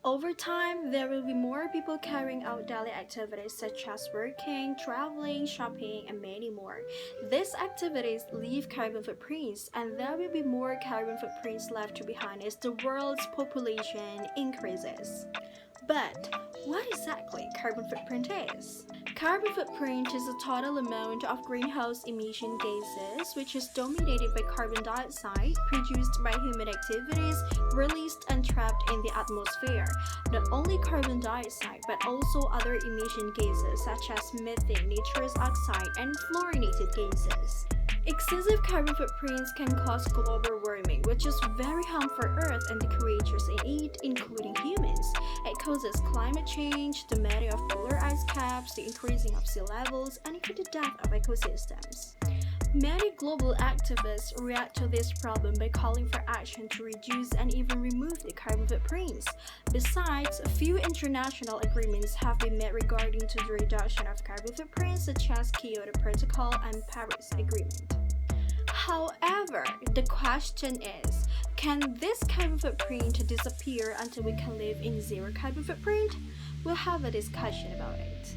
Over time, there will be more people carrying out daily activities such as working, traveling, shopping, and many more. These activities leave carbon footprints, and there will be more carbon footprints left behind as the world's population increases. But what exactly carbon footprint is? Carbon footprint is the total amount of greenhouse emission gases which is dominated by carbon dioxide produced by human activities released and trapped in the atmosphere. Not only carbon dioxide but also other emission gases such as methane, nitrous oxide, and fluorinated gases. Excessive carbon footprints can cause global warming, which is very harmful for Earth and the creatures in it, including humans. It causes climate change, the melting of polar ice caps, the increasing of sea levels, and even the death of ecosystems. Many global activists react to this problem by calling for action to reduce and even remove the carbon footprints. Besides, a few international agreements have been made regarding to the reduction of carbon footprints such as Kyoto Protocol and Paris Agreement. However, the question is, can this carbon footprint disappear until we can live in zero carbon footprint? We'll have a discussion about it.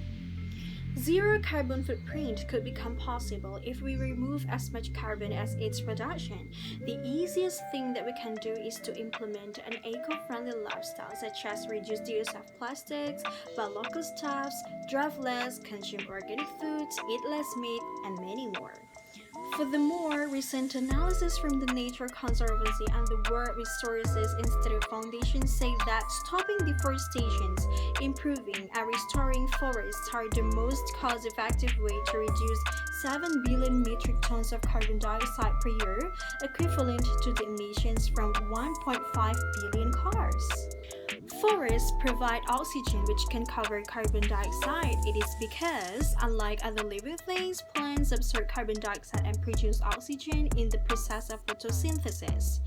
Zero carbon footprint could become possible if we remove as much carbon as its production. The easiest thing that we can do is to implement an eco-friendly lifestyle such as reduce the use of plastics, buy local stuffs, drive less, consume organic foods, eat less meat, and many more. Furthermore, recent analysis from the Nature Conservancy and the World Resources Institute Foundation say that stopping deforestation, improving and restoring forests are the most cost-effective way to reduce 7 billion metric tons of carbon dioxide per year, equivalent to the emissions from 1.5 billion cars. Forests provide oxygen which can cover carbon dioxide. It is because, unlike other living things, plants absorb carbon dioxide and produce oxygen in the process of photosynthesis.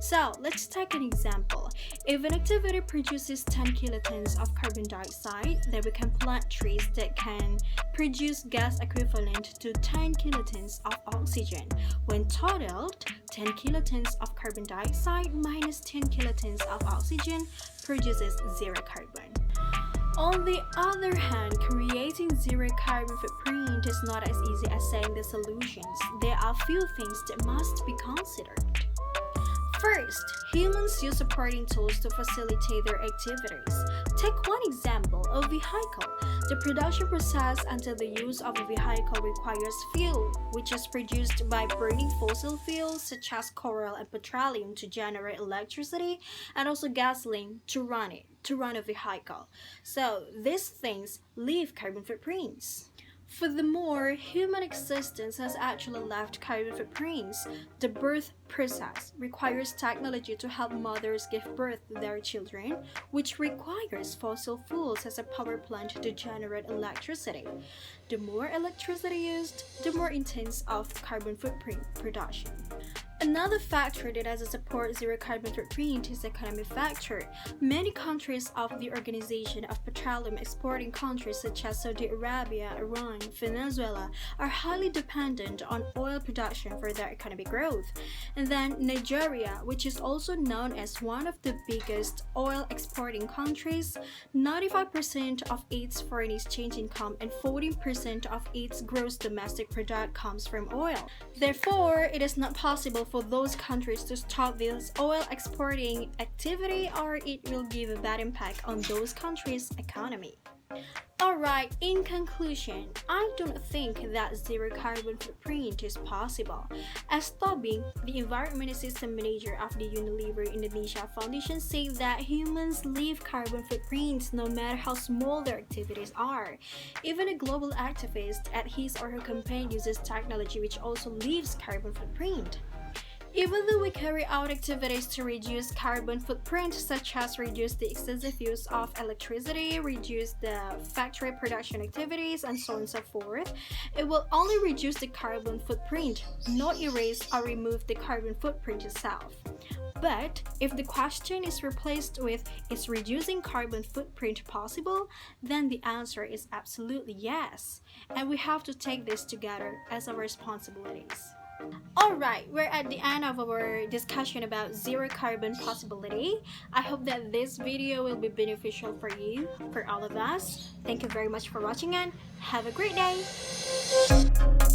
So, let's take an example. If an activity produces 10 kilotons of carbon dioxide, then we can plant trees that can produce gas equivalent to 10 kilotons of oxygen. When totaled, 10 kilotons of carbon dioxide minus 10 kilotons of oxygen produces zero carbon. On the other hand, creating zero carbon footprint is not as easy as saying the solutions. There are few things that must be considered. First, humans use supporting tools to facilitate their activities. Take one example, a vehicle. The production process until the use of a vehicle requires fuel, which is produced by burning fossil fuels such as coal and petroleum to generate electricity, and also gasoline to run a vehicle. So these things leave carbon footprints. Furthermore, human existence has actually left carbon footprints. The birth process requires technology to help mothers give birth to their children, which requires fossil fuels as a power plant to generate electricity. The more electricity used, the more intense of carbon footprint production. Another factor that has a support zero carbon footprint is the economic factor. Many countries of the Organization of Petroleum Exporting Countries such as Saudi Arabia, Iran, Venezuela are highly dependent on oil production for their economic growth. And then Nigeria, which is also known as one of the biggest oil exporting countries, 95% of its foreign exchange income and 14% of its gross domestic product comes from oil. Therefore, it is not possible for those countries to stop this oil exporting activity, or it will give a bad impact on those countries' economy. Alright, in conclusion, I don't think that zero carbon footprint is possible. As Tobing, the environment system manager of the Unilever Indonesia Foundation, said that humans leave carbon footprints no matter how small their activities are. Even a global activist at his or her campaign uses technology which also leaves carbon footprint. Even though we carry out activities to reduce carbon footprint, such as reduce the excessive use of electricity, reduce the factory production activities, and so on and so forth, it will only reduce the carbon footprint, not erase or remove the carbon footprint itself. But if the question is replaced with is reducing carbon footprint possible, then the answer is absolutely yes. And we have to take this together as our responsibilities. Alright, we're at the end of our discussion about zero carbon possibility. I hope that this video will be beneficial for you, for all of us. Thank you very much for watching and have a great day!